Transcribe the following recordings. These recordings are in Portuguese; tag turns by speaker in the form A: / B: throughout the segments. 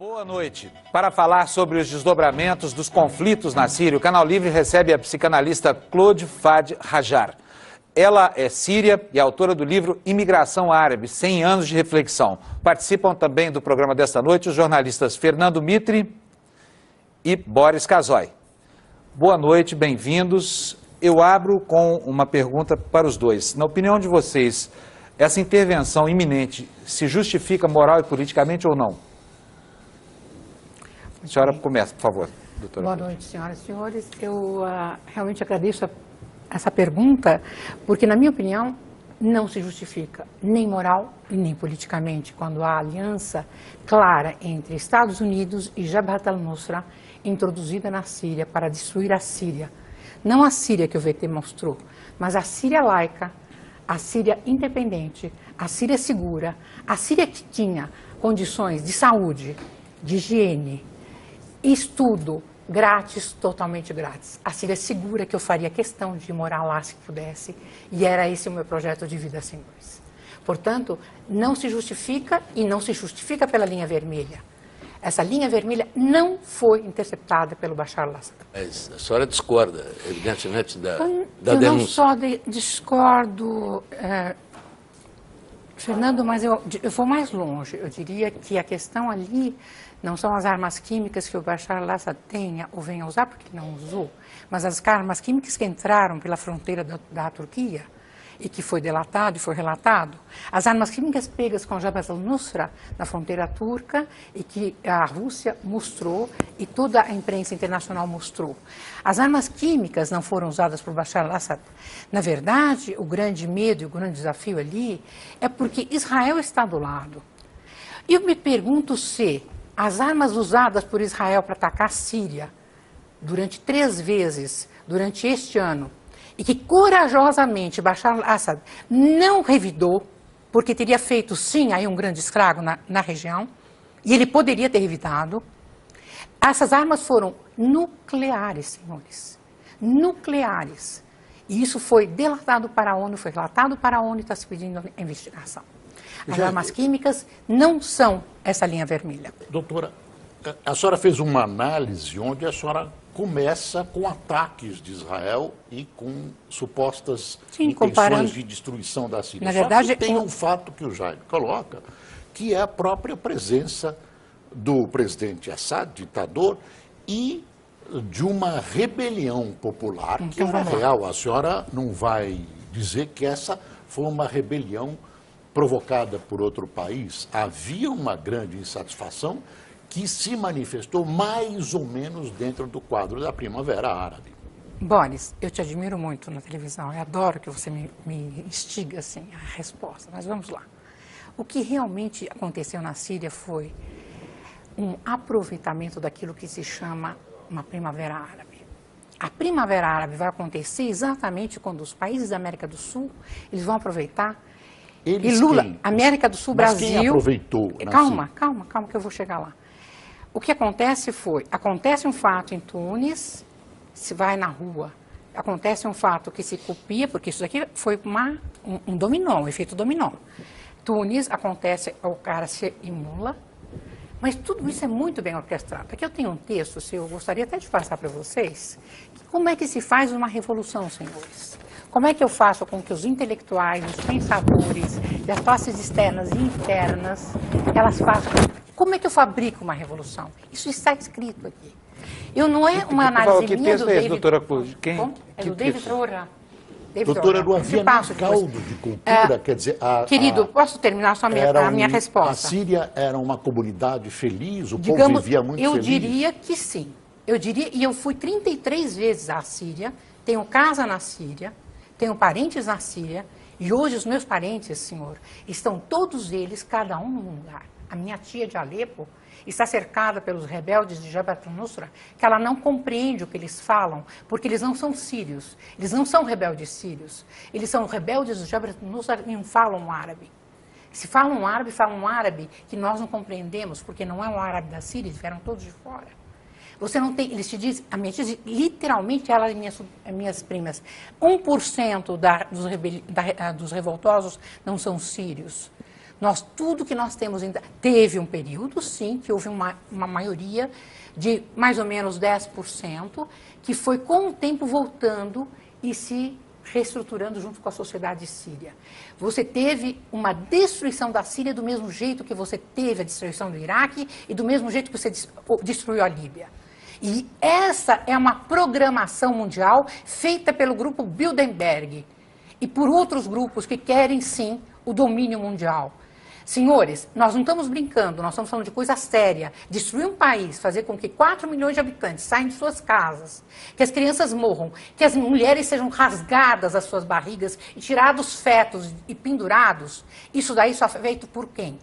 A: Boa noite. Para falar sobre os desdobramentos dos conflitos na Síria, o Canal Livre recebe a psicanalista Claude Fad Hajar. Ela é síria e autora do livro Imigração Árabe, 100 anos de reflexão. Participam também do programa desta noite os jornalistas Fernando Mitre e Boris Casoy. Boa noite, bem-vindos. Eu abro com uma pergunta para os dois. Na opinião de vocês, essa intervenção iminente se justifica moral e politicamente ou não? A senhora começa, por favor, doutora.
B: Boa noite, senhoras e senhores. Eu realmente agradeço essa pergunta, porque, na minha opinião, não se justifica nem moral e nem politicamente quando há aliança clara entre Estados Unidos e Jabhat al-Nusra introduzida na Síria para destruir a Síria. Não a Síria que o VT mostrou, mas a Síria laica, a Síria independente, a Síria segura, a Síria que tinha condições de saúde, de higiene, estudo grátis, totalmente grátis. A Síria segura que eu faria questão de morar lá se pudesse, e era esse o meu projeto de vida, senhores. Portanto, não se justifica e não se justifica pela linha vermelha. Essa linha vermelha não foi interceptada pelo Bashar al-Assad.
C: Mas a senhora discorda, evidentemente, da
B: denúncia. Eu não só discordo, Fernando, mas eu vou mais longe. Eu diria que a questão ali não são as armas químicas que o Bashar al-Assad tenha ou venha usar, porque ele não usou, mas as armas químicas que entraram pela fronteira da Turquia e que foi delatado e foi relatado, as armas químicas pegas com Jabhat al-Nusra na fronteira turca e que a Rússia mostrou e toda a imprensa internacional mostrou. As armas químicas não foram usadas por Bashar al-Assad. Na verdade, o grande medo e o grande desafio ali é porque Israel está do lado. E eu me pergunto se as armas usadas por Israel para atacar a Síria durante 3 vezes, durante este ano, e que corajosamente Bashar al-Assad não revidou, porque teria feito sim aí um grande estrago na região, e ele poderia ter revidado, essas armas foram nucleares, senhores, nucleares. E isso foi delatado para a ONU, foi relatado para a ONU e está se pedindo a investigação. As armas químicas não são essa linha vermelha.
D: Doutora, a senhora fez uma análise onde a senhora começa com ataques de Israel e com supostas intenções de destruição da Síria.
B: Na verdade,
D: só que tem um fato que o Jaime coloca, que é a própria presença do presidente Assad, ditador, e de uma rebelião popular que é real. A senhora não vai dizer que essa foi uma rebelião provocada por outro país. Havia uma grande insatisfação que se manifestou mais ou menos dentro do quadro da Primavera Árabe.
B: Boris, eu te admiro muito na televisão, eu adoro que você me instiga assim, a resposta, mas vamos lá. O que realmente aconteceu na Síria foi um aproveitamento daquilo que se chama uma Primavera Árabe. A Primavera Árabe vai acontecer exatamente quando os países da América do Sul, eles vão aproveitar.
D: Eles
B: e Lula,
D: quem?
B: América do Sul,
D: Mas
B: Brasil...
D: quem aproveitou?
B: Calma que eu vou chegar lá. O que acontece acontece um fato em Tunis, se vai na rua, acontece um fato que se copia, porque isso aqui foi um dominó, um efeito dominó. Tunis, acontece, o cara se imula, mas tudo isso é muito bem orquestrado. Aqui eu tenho um texto, eu gostaria até de passar para vocês, como é que se faz uma revolução, senhores? Como é que eu faço com que os intelectuais, os pensadores, e as classes externas e internas, elas façam... Como é que eu fabrico uma revolução? Isso está escrito aqui. Eu não é uma análise minha do David...
A: doutora Claude?
B: É do David Rohrer.
D: Doutora, não havia nem caldo de cultura, quer dizer...
B: Querido, posso terminar só a minha resposta?
D: A Síria era uma comunidade feliz, o povo vivia muito feliz?
B: Eu diria que sim. Eu diria, e eu fui 33 vezes à Síria, tenho casa na Síria, tenho parentes na Síria, e hoje os meus parentes, senhor, estão todos eles, cada um num lugar. A minha tia de Alepo está cercada pelos rebeldes de Jabhat al-Nusra, que ela não compreende o que eles falam, porque eles não são sírios, eles não são rebeldes sírios, eles são rebeldes de Jabhat al-Nusra e não falam árabe. Se falam um árabe que nós não compreendemos, porque não é um árabe da Síria, eles vieram todos de fora. Você não tem, eles te dizem, a minha tia diz, literalmente, ela e minhas primas, 1% dos revoltosos não são sírios. Tudo que nós temos... Teve um período, sim, que houve uma maioria de mais ou menos 10%, que foi com o tempo voltando e se reestruturando junto com a sociedade síria. Você teve uma destruição da Síria do mesmo jeito que você teve a destruição do Iraque e do mesmo jeito que você destruiu a Líbia. E essa é uma programação mundial feita pelo grupo Bilderberg e por outros grupos que querem, sim, o domínio mundial. Senhores, nós não estamos brincando, nós estamos falando de coisa séria. Destruir um país, fazer com que 4 milhões de habitantes saiam de suas casas, que as crianças morram, que as mulheres sejam rasgadas as suas barrigas e tirados fetos e pendurados, isso daí só é feito por quem?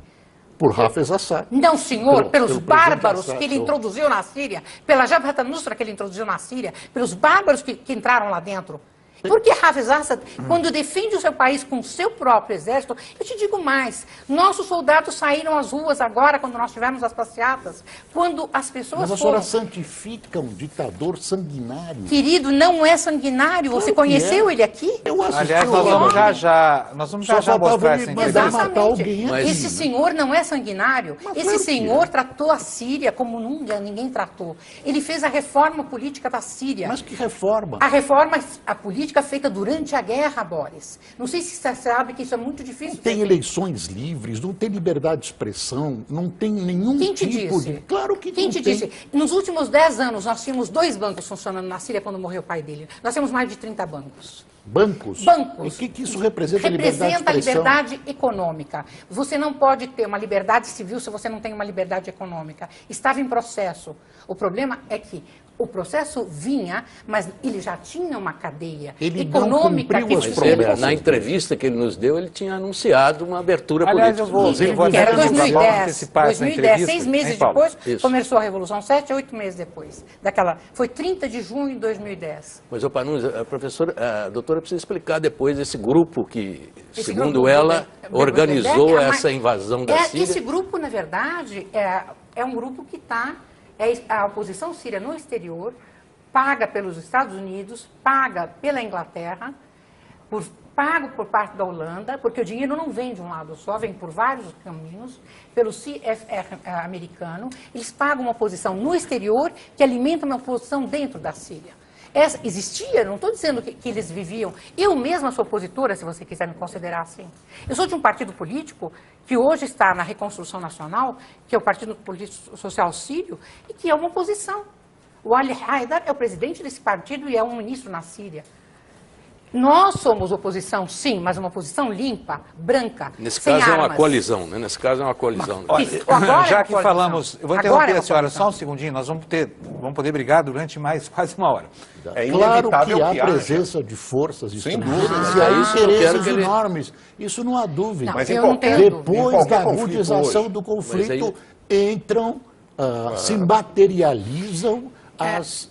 D: Por Hafez Assad.
B: Não, senhor, pelos
D: pelo
B: bárbaros
D: Assad,
B: que ele introduziu na Síria, pela Jabhat al-Nusra que ele introduziu na Síria, pelos bárbaros que entraram lá dentro. Porque Hafez Assad, quando defende o seu país com o seu próprio exército, eu te digo mais, nossos soldados saíram às ruas agora, quando nós tivemos as passeatas, quando as pessoas
D: Mas a senhora santifica um ditador sanguinário.
B: Querido, não é sanguinário,
D: Claro
B: você
D: que
B: conheceu
D: é.
B: ele aqui?
D: Eu assisti
A: Aliás,
D: o
A: nós vamos
D: programa.
A: já
D: Só faltava
A: mostrar
D: ele
A: essa
D: mandar
A: entrevista.
D: matar alguém
C: Mas-
B: Esse senhor não é sanguinário.
D: Mas
B: Esse
D: claro que
B: senhor
D: é.
B: tratou a Síria como nunca ninguém tratou. Ele fez a reforma política da Síria.
D: Mas que reforma?
B: A política feita durante a guerra, Boris. Não sei se você sabe que isso é muito difícil.
D: Não tem eleições livres, não tem liberdade de expressão, não tem nenhum
B: Quem te
D: tipo
B: disse?
D: de... Claro que
B: Quem
D: não
B: te
D: tem.
B: disse? Nos últimos 10 anos, nós tínhamos 2 bancos funcionando na Síria quando morreu o pai dele. Nós temos mais de 30 bancos.
D: Bancos?
B: Bancos.
D: E o que isso representa?
B: Representa a
D: liberdade de expressão?
B: liberdade econômica. Você não pode ter uma liberdade civil se você não tem uma liberdade econômica. Estava em processo. O problema é que o processo vinha, mas ele já tinha uma cadeia
D: Ele não
B: econômica
D: cumpriu
B: que
D: as
C: Mas ele,
D: promessas.
C: na entrevista que ele nos deu, ele tinha anunciado uma abertura
A: Aliás,
C: política.
A: eu vou
B: que era
A: até
B: 2010,
A: antecipar essa
B: 2010,
A: entrevista.
B: 6 meses
A: Hein, Paulo?
B: depois,
C: Isso.
B: começou a Revolução, 7, 8 meses depois. Foi 30 de junho de 2010.
C: Mas, Panunzi, a doutora precisa explicar depois esse grupo que,
B: Esse
C: segundo
B: grupo
C: ela, organizou
B: Bilderberg,
C: essa invasão da Síria.
B: Esse grupo, na verdade, é um grupo que está... a oposição síria no exterior, paga pelos Estados Unidos, paga pela Inglaterra, pago por parte da Holanda, porque o dinheiro não vem de um lado só, vem por vários caminhos, pelo CFR americano. Eles pagam uma oposição no exterior que alimenta uma oposição dentro da Síria. Existia, não estou dizendo que eles viviam. Eu mesma sou opositora, se você quiser me considerar assim. Eu sou de um partido político que hoje está na Reconstrução Nacional, que é o Partido Político Social Sírio, e que é uma oposição. O Ali Haidar é o presidente desse partido e é um ministro na Síria. Nós somos oposição, sim, mas uma oposição limpa, branca,
C: Nesse
B: sem
C: caso é uma
B: armas.
C: coalizão, né? Nesse caso é uma coalizão.
A: Olha,
B: Agora é
A: já
B: uma
A: que
B: coalizão.
A: falamos, eu vou
B: Agora
A: interromper
B: é uma
A: a senhora
B: coalizão.
A: só um segundinho, nós vamos poder brigar durante mais quase uma hora.
E: É
D: Claro
E: inevitável
D: que há
E: haja.
D: presença de forças
E: Sem
D: extremistas
E: dúvida.
D: e há
C: isso eu quero
D: interesses
C: que ele-
D: enormes. Isso não há dúvida.
B: Não,
E: Mas
B: eu
E: em
B: não
E: qualquer-
B: tenho dúvida.
E: em
D: Depois
E: qualquer
D: da
E: conflito
D: agudização
E: hoje.
D: do
C: Mas
D: conflito, entram, se materializam as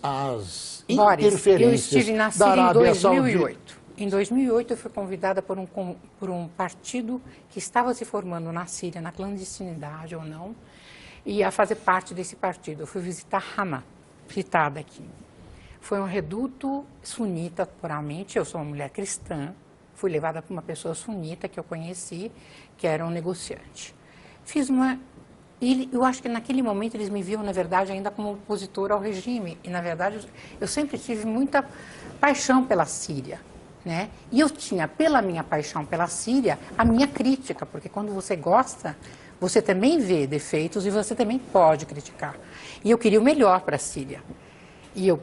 B: Boris, eu
D: interferências
B: estive na
D: da
B: Síria em
D: Arábia
B: 2008.
D: Saudita.
B: Em 2008, eu fui convidada por um partido que estava se formando na Síria, na clandestinidade ou não, e a fazer parte desse partido. Eu fui visitar Hama, citada aqui. Foi um reduto sunita, puramente. Eu sou uma mulher cristã, fui levada por uma pessoa sunita que eu conheci, que era um negociante. Eu acho que naquele momento eles me viam, na verdade, ainda como opositora ao regime. E, na verdade, eu sempre tive muita paixão pela Síria, né? E eu tinha, pela minha paixão pela Síria, a minha crítica, porque quando você gosta, você também vê defeitos e você também pode criticar. E eu queria o melhor para a Síria. E eu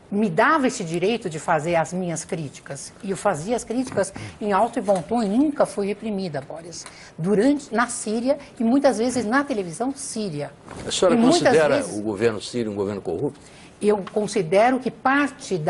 B: me dava esse direito de fazer as minhas críticas. E eu fazia as críticas em alto e bom tom e nunca fui reprimida, Boris. Na Síria e muitas vezes na televisão síria.
C: A senhora
B: E muitas
C: considera
B: vezes-
C: o governo sírio um governo corrupto?
B: Eu considero que parte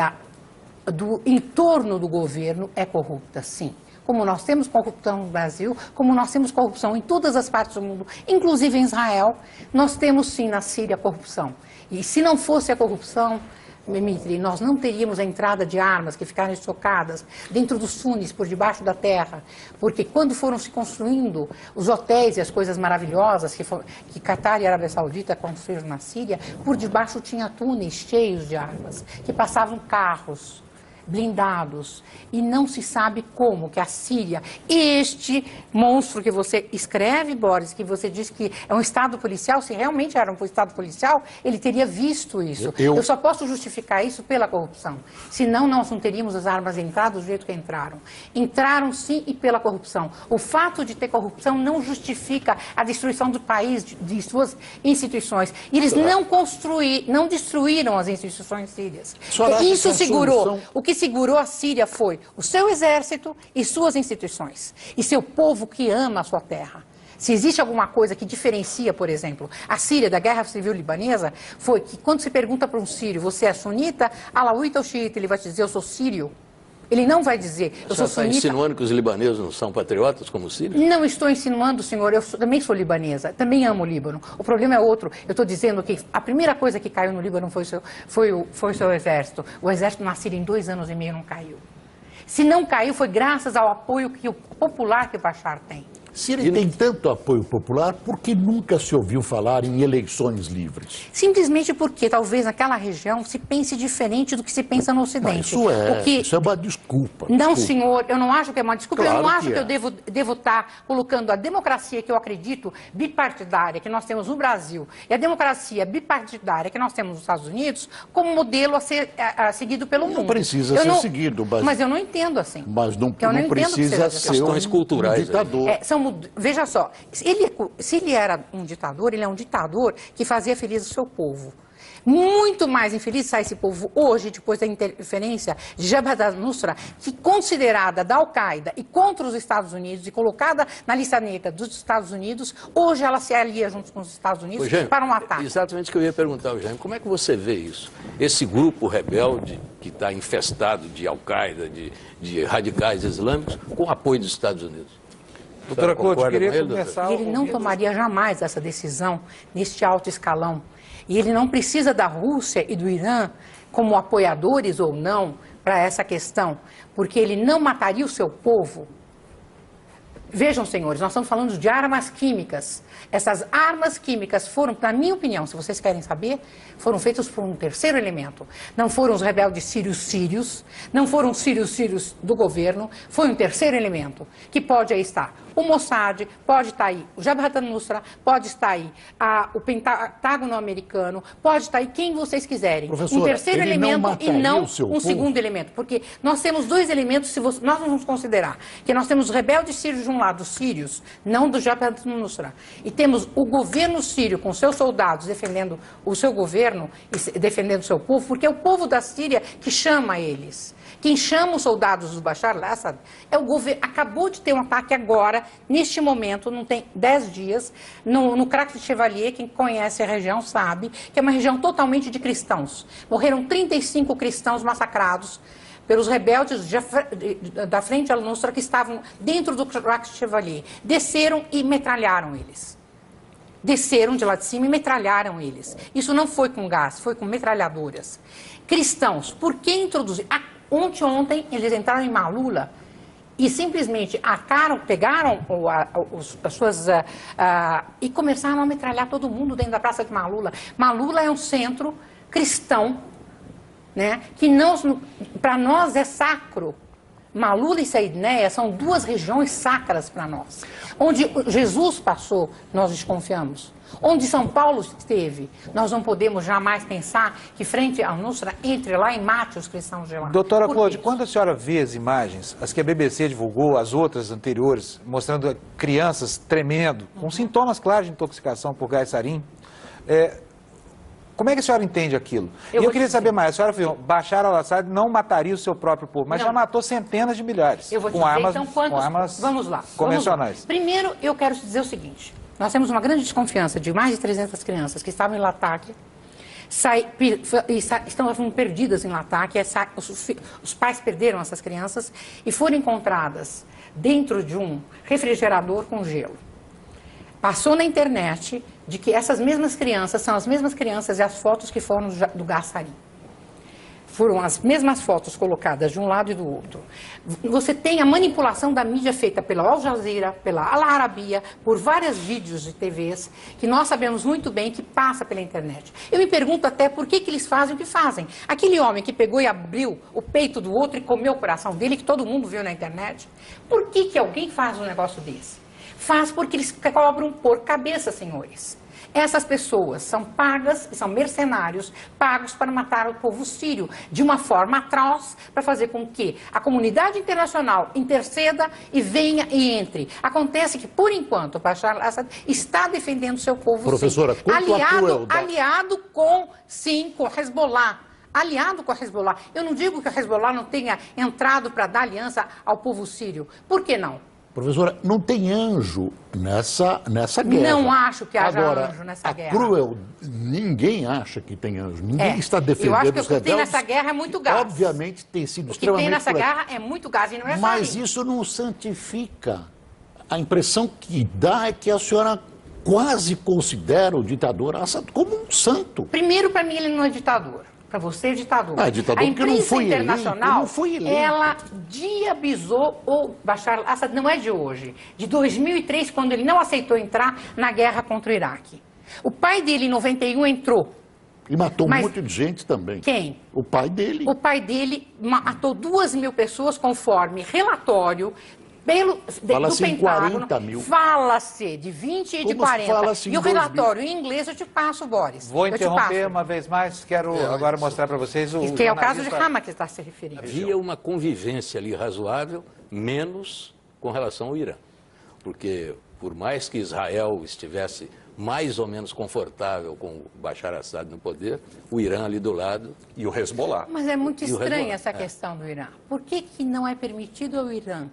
B: do entorno do governo é corrupta, sim. Como nós temos corrupção no Brasil, como nós temos corrupção em todas as partes do mundo, inclusive em Israel, nós temos sim na Síria corrupção. E se não fosse a corrupção, Dmitry, nós não teríamos a entrada de armas que ficaram estocadas dentro dos túneis, por debaixo da terra. Porque quando foram se construindo os hotéis e as coisas maravilhosas que Catar e a Arábia Saudita construíram na Síria, por debaixo tinha túneis cheios de armas, que passavam carros. blindados, e não se sabe como que a Síria, este monstro que você escreve, Boris, que você diz que é um Estado policial, se realmente era um Estado policial, ele teria visto isso. Eu só posso justificar isso pela corrupção, senão nós não teríamos as armas entradas do jeito que entraram. Entraram sim e pela corrupção. O fato de ter corrupção não justifica a destruição do país, de suas instituições. E eles não destruíram as instituições sírias. Isso segurou. O que segurou a Síria foi o seu exército e suas instituições. E seu povo que ama a sua terra. Se existe alguma coisa que diferencia, por exemplo, a Síria da Guerra Civil Libanesa, foi que quando se pergunta para um sírio, você é sunita, alauíta ou xiita, ele vai te dizer, eu sou sírio. Ele não vai dizer, eu sou sunita.
C: Está insinuando que os libaneses não são patriotas como os sírios?
B: Não estou insinuando, senhor, também sou libanesa, também amo o Líbano. O problema é outro, eu estou dizendo que a primeira coisa que caiu no Líbano foi o seu exército. O exército na Síria em 2 anos e meio não caiu. Se não caiu, foi graças ao apoio popular que o Bashar tem.
D: Se ele tem tanto apoio popular, por que nunca se ouviu falar em eleições livres?
B: Simplesmente porque talvez naquela região se pense diferente do que se pensa no Ocidente.
D: Não, isso é uma desculpa.
B: Não, senhor, eu não acho que é uma desculpa.
D: Claro
B: eu não acho
D: que
B: eu devo estar colocando a democracia que eu acredito bipartidária que nós temos no Brasil e a democracia bipartidária que nós temos nos Estados Unidos como modelo a ser seguido pelo mundo.
D: Não precisa ser seguido.
B: Mas eu não entendo assim.
D: Mas não precisa ser um ditador.
B: Veja só, se ele era um ditador, ele é um ditador que fazia feliz o seu povo. Muito mais infeliz sai esse povo hoje, depois da interferência de Jabhat al-Nusra, que considerada da Al-Qaeda e contra os Estados Unidos e colocada na lista negra dos Estados Unidos, hoje ela se alia junto com os Estados Unidos para um ataque.
C: Exatamente o que eu ia perguntar ao Jaime. Como é que você vê isso? Esse grupo rebelde que está infestado de Al-Qaeda, de radicais islâmicos, com apoio dos Estados Unidos.
A: Doutora Clote, queria começar...
B: Ele não tomaria jamais essa decisão neste alto escalão. E ele não precisa da Rússia e do Irã como apoiadores ou não para essa questão, porque ele não mataria o seu povo. Vejam, senhores, nós estamos falando de armas químicas. Essas armas químicas foram, na minha opinião, se vocês querem saber, foram feitas por um terceiro elemento. Não foram os rebeldes sírios, não foram os sírios do governo, foi um terceiro elemento, que pode aí estar o Mossad, pode estar aí o Jabhat al-Nusra, pode estar aí o Pentágono americano, pode estar aí quem vocês quiserem. Um terceiro elemento e não um segundo elemento. Porque nós temos 2 elementos, se nós vamos considerar que nós temos os rebeldes sírios de um lado, os sírios, não do Jabhat al-Nusra, e temos o governo sírio com seus soldados defendendo o seu governo e defendendo o seu povo, porque é o povo da Síria que chama eles. Quem chama os soldados do Bashar al-Assad é o governo. Acabou de ter um ataque agora, neste momento, não tem 10 dias, no Crac de Chevalier. Quem conhece a região sabe que é uma região totalmente de cristãos. Morreram 35 cristãos massacrados pelos rebeldes da Frente al-Nusra que estavam dentro do Crac de Chevalier. Desceram e metralharam eles. Desceram de lá de cima e metralharam eles. Isso não foi com gás, foi com metralhadoras. Cristãos, por que introduzir? Ontem eles entraram em Malula e simplesmente pegaram as suas... e começaram a metralhar todo mundo dentro da praça de Malula. Malula é um centro cristão, né, que para nós é sacro. Malula e Saidneia são 2 regiões sacras para nós. Onde Jesus passou, nós desconfiamos. Onde São Paulo esteve, nós não podemos jamais pensar que frente ao Nusra entre lá e mate os cristãos de lá.
A: Doutora Clote, quando a senhora vê as imagens, as que a BBC divulgou, as outras anteriores, mostrando crianças tremendo, com sintomas claros de intoxicação por gás sarin, como é que a senhora entende aquilo? Eu queria saber mais. A senhora viu, Bashar al-Assad não mataria o seu próprio povo, mas já matou centenas de milhares com armas,
B: vamos lá,
A: convencionais.
B: Primeiro, eu quero dizer o seguinte. Nós temos uma grande desconfiança de mais de 300 crianças que estavam em Latakia, estão perdidas em Latakia, os pais perderam essas crianças e foram encontradas dentro de um refrigerador com gelo. Passou na internet de que essas mesmas crianças são as mesmas crianças e as fotos que foram do gás sarin. foram as mesmas fotos colocadas de um lado e do outro. Você tem a manipulação da mídia feita pela Al Jazeera, pela Al Arabiya, por vários vídeos de TVs, que nós sabemos muito bem que passa pela internet. Eu me pergunto até por que eles fazem o que fazem. Aquele homem que pegou e abriu o peito do outro e comeu o coração dele, que todo mundo viu na internet, por que alguém faz um negócio desse? Faz porque eles cobram por cabeça, senhores. Essas pessoas são pagas, são mercenários, pagos para matar o povo sírio, de uma forma atroz, para fazer com que a comunidade internacional interceda e venha e entre. Acontece que, por enquanto, o Bashar al-Assad está defendendo seu povo
D: Professora,
B: sírio.
D: quanto à crueldade...
B: Aliado com, sim, com o Hezbollah. Aliado com a Hezbollah. Eu não digo que o Hezbollah não tenha entrado para dar aliança ao povo sírio. Por que não?
D: Professora, não tem anjo nessa guerra.
B: Não acho que haja
D: Agora,
B: anjo nessa guerra.
D: Ninguém acha que tem anjo. Ninguém está defendendo
B: os rebeldes. Eu acho que o que tem nessa guerra é muito gás.
D: Obviamente tem sido
B: O
D: extremamente...
B: que tem nessa guerra é muito gás e não é só
D: Mas
B: ali.
D: isso não santifica. A impressão que dá é que a senhora quase considera o ditador Assad como um santo.
B: Primeiro, para mim, ele não é ditador. Para você, é ditador.
D: É ditador
B: a
D: porque não
B: imprensa
D: foi
B: internacional,
D: eleito.
B: Ela diabizou o Bashar al-Assad, não é de hoje, de 2003, quando ele não aceitou entrar na guerra contra o Iraque. O pai dele, em 91, entrou.
D: E matou um monte de gente também.
B: Quem?
D: O pai dele.
B: O pai dele matou 2.000 pessoas, conforme relatório
D: Fala-se em 40 mil.
B: Fala-se de 20 e de 40. E o relatório em inglês eu te passo, Boris.
A: Vou interromper uma vez mais, quero agora mostrar para vocês o
B: que é o caso de Hama que está se referindo.
C: Havia uma convivência ali razoável, menos com relação ao Irã. Porque, por mais que Israel estivesse mais ou menos confortável com o Bashar al-Assad no poder, o Irã ali do lado e o Hezbollah.
B: Mas é muito estranha essa questão do Irã. Por que não é permitido ao Irã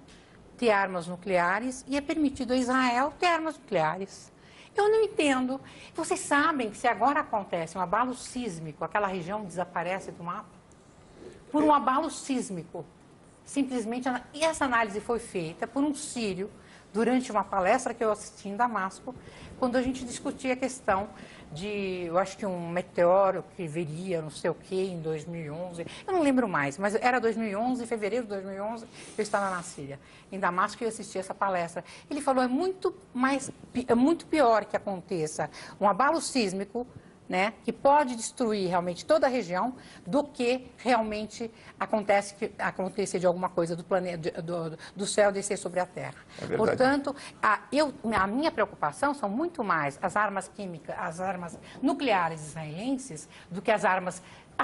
B: ter armas nucleares e é permitido a Israel ter armas nucleares? Eu não entendo. Vocês sabem que se agora acontece um abalo sísmico, aquela região desaparece do mapa? Por um abalo sísmico. Simplesmente, e essa análise foi feita por um sírio durante uma palestra que eu assisti em Damasco, quando a gente discutia a questão de, eu acho que um meteoro que viria, não sei o quê, em 2011, eu não lembro mais, mas era 2011, fevereiro de 2011, eu estava na Síria, em Damasco, e eu assisti essa palestra. Ele falou, é muito pior que aconteça um abalo sísmico, né, que pode destruir realmente toda a região, do que realmente acontecer de alguma coisa do planeta, do céu descer sobre a Terra. Portanto, a minha preocupação são muito mais as armas químicas, as armas nucleares israelenses, do que as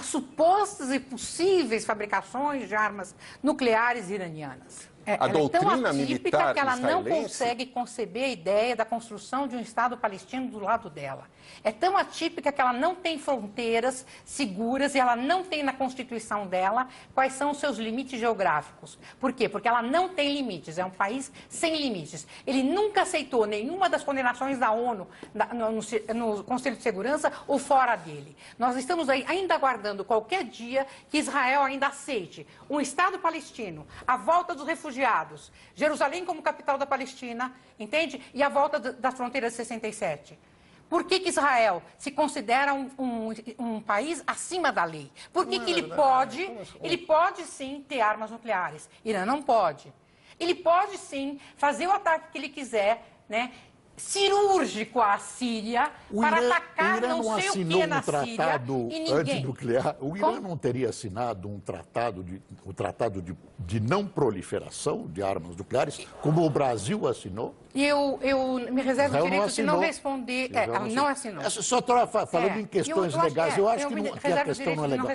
B: supostas e possíveis fabricações de armas nucleares iranianas.
E: A doutrina
B: ela é tão atípica
E: militar
B: que ela não
E: israelense...
B: consegue conceber a ideia da construção de um Estado palestino do lado dela. É tão atípica que ela não tem fronteiras seguras e ela não tem na Constituição dela quais são os seus limites geográficos. Por quê? Porque ela não tem limites, é um país sem limites. Ele nunca aceitou nenhuma das condenações da ONU no Conselho de Segurança ou fora dele. Nós estamos aí ainda aguardando qualquer dia que Israel ainda aceite um Estado palestino, a volta dos refugiados, Jerusalém como capital da Palestina, entende? E a volta das fronteiras de 67. Por que Israel se considera um país acima da lei? Por que ele pode sim ter armas nucleares? Irã não pode. Ele pode sim fazer o ataque que ele quiser, né? Cirúrgico à Síria para atacar não sei o que na Síria e ninguém.
D: Antinuclear. O Irã não teria assinado um tratado de não proliferação de armas nucleares, como o Brasil assinou?
B: E eu me reservo o direito de não responder. Não assinou.
D: Só estou falando em questões legais. Eu acho que a questão não é legal.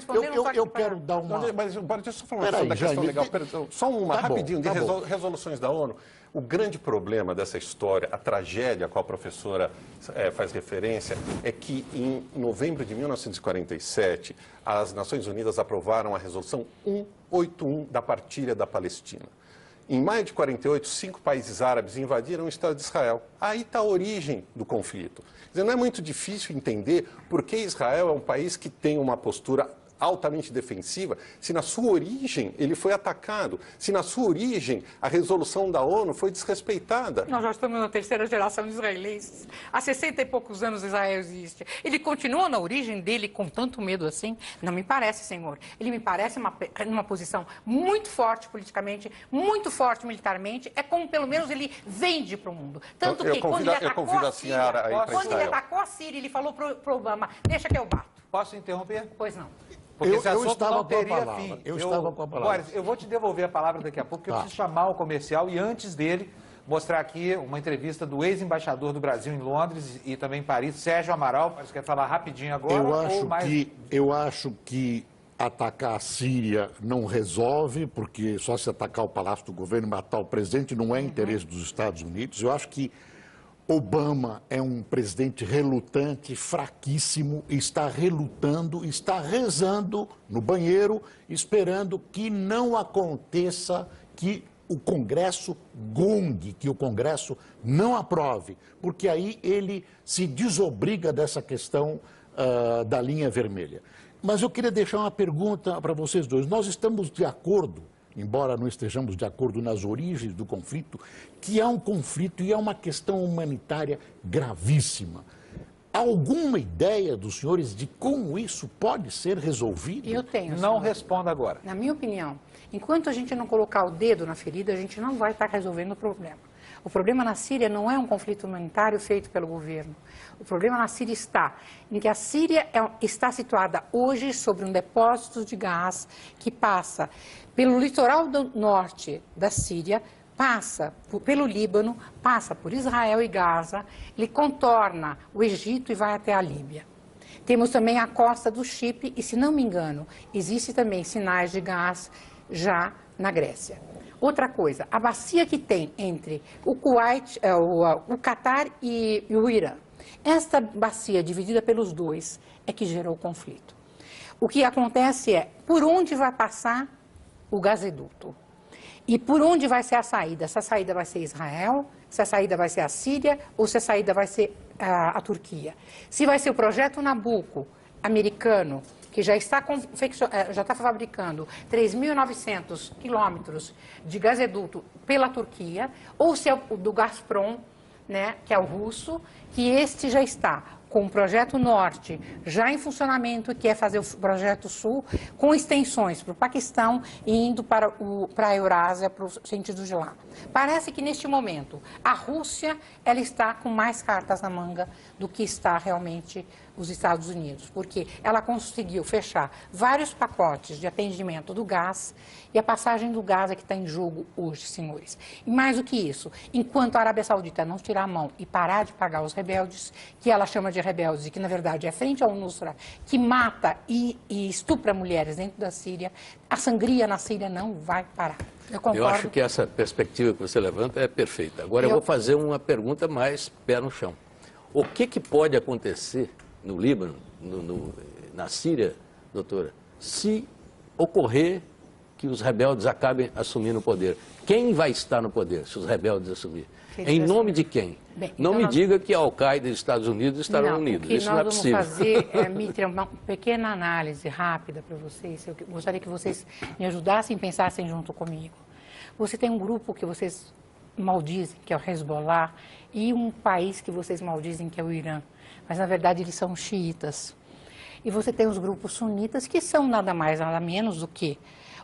D: Eu quero dar uma...
E: Mas deixa eu só falar sobre a questão legal. Só uma rapidinho de resoluções da ONU. O grande problema dessa história, a tragédia a qual a professora faz referência, é que em novembro de 1947, as Nações Unidas aprovaram a resolução 181 da partilha da Palestina. Em maio de 48, 5 países árabes invadiram o Estado de Israel. Aí está a origem do conflito. Quer dizer, não é muito difícil entender por que Israel é um país que tem uma postura altamente defensiva, se na sua origem ele foi atacado, se na sua origem a resolução da ONU foi desrespeitada?
B: Nós já estamos na terceira geração de israelenses. Há 60 e poucos anos Israel existe. Ele continua na origem dele com tanto medo assim? Não me parece, senhor. Ele me parece numa posição muito forte politicamente, muito forte militarmente. É como, pelo menos, ele vende para o mundo. Tanto que quando ele atacou a Síria, ele falou para o Obama, deixa que eu bato.
A: Posso interromper?
B: Pois não.
A: Porque esse assunto
D: estava
A: não
D: com a
A: teria
D: palavra.
A: fim.
D: Eu estava com a palavra.
A: Boris, eu vou te devolver a palavra daqui a pouco, porque eu preciso chamar o comercial e antes dele mostrar aqui uma entrevista do ex-embaixador do Brasil em Londres e também em Paris, Sérgio Amaral. Você quer falar rapidinho agora?
D: Eu acho que atacar a Síria não resolve, porque só se atacar o Palácio do Governo e matar o presidente não é interesse dos Estados Unidos. Eu acho que Obama é um presidente relutante, fraquíssimo, está relutando, está rezando no banheiro, esperando que não aconteça, que o Congresso gongue, que o Congresso não aprove, porque aí ele se desobriga dessa questão da linha vermelha. Mas eu queria deixar uma pergunta para vocês dois. Nós estamos de acordo, embora não estejamos de acordo nas origens do conflito, que é um conflito e é uma questão humanitária gravíssima. Há alguma ideia dos senhores de como isso pode ser resolvido?
B: Eu tenho.
A: Não responda agora.
B: Na minha opinião, enquanto a gente não colocar o dedo na ferida, a gente não vai estar resolvendo o problema. O problema na Síria não é um conflito humanitário feito pelo governo. O problema na Síria está em que a Síria está situada hoje sobre um depósito de gás que passa pelo litoral do norte da Síria, passa pelo Líbano, passa por Israel e Gaza, ele contorna o Egito e vai até a Líbia. Temos também a costa do Chipre e, se não me engano, existe também sinais de gás já na Grécia. Outra coisa, a bacia que tem entre o Kuwait, o Catar e o Irã. Esta bacia dividida pelos dois é que gerou o conflito. O que acontece é, por onde vai passar o gasoduto? E por onde vai ser a saída? Se a saída vai ser Israel, se a saída vai ser a Síria ou se a saída vai ser a Turquia. Se vai ser o projeto Nabucco americano, que já está fabricando 3.900 quilômetros de gasoduto pela Turquia, ou se é o do Gazprom, né, que é o russo, que este já está com o projeto Norte já em funcionamento, que é fazer o projeto Sul, com extensões para o Paquistão e indo para a Eurásia, para o sentido de lá. Parece que, neste momento, a Rússia ela está com mais cartas na manga do que está realmente os Estados Unidos, porque ela conseguiu fechar vários pacotes de atendimento do gás, e a passagem do gás é que está em jogo hoje, senhores. E mais do que isso, enquanto a Arábia Saudita não tirar a mão e parar de pagar os rebeldes, que ela chama de rebeldes e que, na verdade, é frente ao Nusra, que mata e estupra mulheres dentro da Síria, a sangria na Síria não vai parar.
C: Eu acho que essa perspectiva que você levanta é perfeita. Agora eu vou fazer uma pergunta mais pé no chão. O que pode acontecer no Líbano, na Síria, doutora, se ocorrer que os rebeldes acabem assumindo o poder? Quem vai estar no poder se os rebeldes assumirem? Em nome de quem?
B: Bem,
C: não me diga que a Al-Qaeda e os Estados Unidos estarão unidos. Isso não é possível.
B: O que nós vamos fazer, Mitra, uma pequena análise rápida para vocês. Eu gostaria que vocês me ajudassem e pensassem junto comigo. Você tem um grupo que vocês maldizem, que é o Hezbollah, e um país que vocês maldizem, que é o Irã. Mas, na verdade, eles são xiitas. E você tem os grupos sunitas, que são nada mais, nada menos do que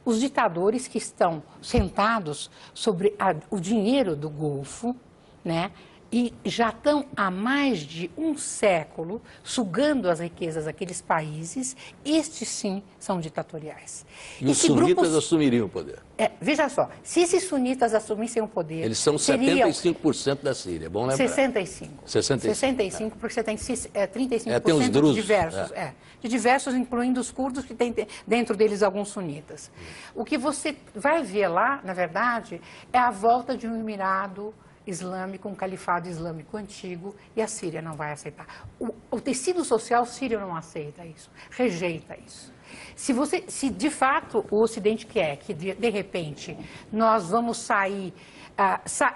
B: os ditadores que estão sentados sobre o dinheiro do Golfo, né? E já estão há mais de um século sugando as riquezas daqueles países. Estes, sim, são ditatoriais.
C: E os sunitas assumiriam o poder?
B: Veja só, se esses sunitas assumissem o poder...
C: Eles são 75% da Síria, é bom lembrar.
B: 65. 65, porque você tem 35%
C: tem os drusos,
B: de diversos, incluindo os curdos, que tem dentro deles alguns sunitas. O que você vai ver lá, na verdade, é a volta de um emirado islâmico, um califado islâmico antigo, e a Síria não vai aceitar. O tecido social sírio não aceita isso, rejeita isso. Se de fato o Ocidente quer que, de repente, nós vamos sair,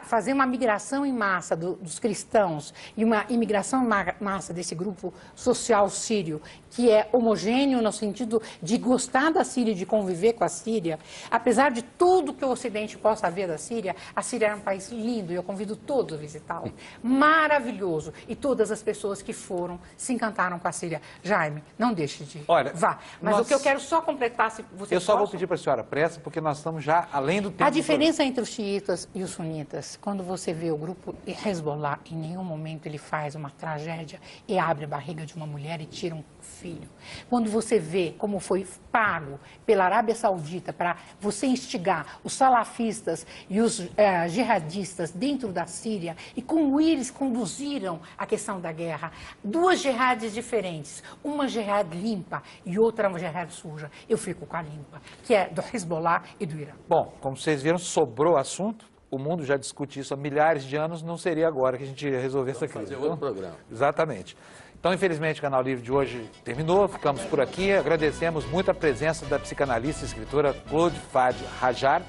B: fazer uma migração em massa dos cristãos e uma imigração em massa desse grupo social sírio, que é homogêneo no sentido de gostar da Síria e de conviver com a Síria, apesar de tudo que o Ocidente possa ver da Síria, a Síria é um país lindo e eu convido todos a visitá-lo. Maravilhoso. E todas as pessoas que foram se encantaram com a Síria. Jaime, não deixe de ir.
A: Olha,
B: vá. Mas o que eu quero só completar, se você
A: Eu só vou pedir para a senhora pressa, porque nós estamos já além do tempo.
B: A diferença entre os xiitas e os sunitas, quando você vê o grupo Hezbollah, em nenhum momento ele faz uma tragédia e abre a barriga de uma mulher e tira um filho. Quando você vê como foi pago pela Arábia Saudita para você instigar os salafistas e os jihadistas dentro da Síria e como eles conduziram a questão da guerra, duas jihades diferentes, uma jihad limpa e outra uma jihad suja, eu fico com a limpa, que é do Hezbollah e do Irã.
A: Bom, como vocês viram, sobrou assunto. O mundo já discute isso há milhares de anos, não seria agora que a gente ia resolver essa crise.
C: Fazer outro programa.
A: Exatamente. Então, infelizmente, o Canal Livre de hoje terminou, ficamos por aqui. Agradecemos muito a presença da psicanalista e escritora Claude Fadi Hajar,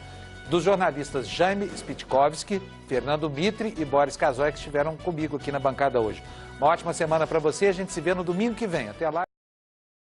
A: dos jornalistas Jaime Spitkovski, Fernando Mitre e Boris Casoy, que estiveram comigo aqui na bancada hoje. Uma ótima semana para você, a gente se vê no domingo que vem. Até lá.